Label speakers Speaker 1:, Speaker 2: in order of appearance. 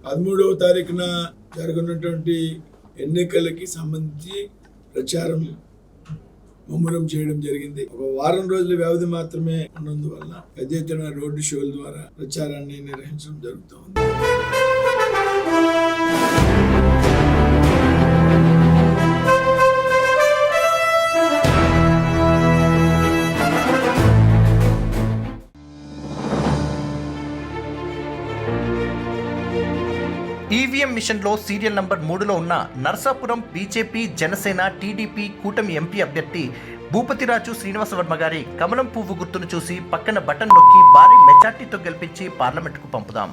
Speaker 1: 13వ తారీఖున జరగనున్నటువంటి ఎన్నికలకి సంబంధించి ప్రచారం ముమ్మరం చేయడం జరిగింది. ఒక వారం రోజుల వ్యవధి మాత్రమే ఉన్నందువల్ల పెద్ద ఎత్తున రోడ్డు షోల ద్వారా ప్రచారాన్ని నిర్వహించడం జరుగుతోంది.
Speaker 2: ఈవీఎం మిషన్లో సీరియల్ నంబర్ 3లో ఉన్న నర్సాపురం బీజేపీ, జనసేన, టీడీపీ కూటమి ఎంపీ అభ్యర్థి భూపతిరాజు శ్రీనివాసవర్మ గారి కమలం పువ్వు గుర్తును చూసి పక్కన బటన్ నొక్కి భారీ మెజార్టీతో గెలిపించి పార్లమెంటుకు పంపుదాం.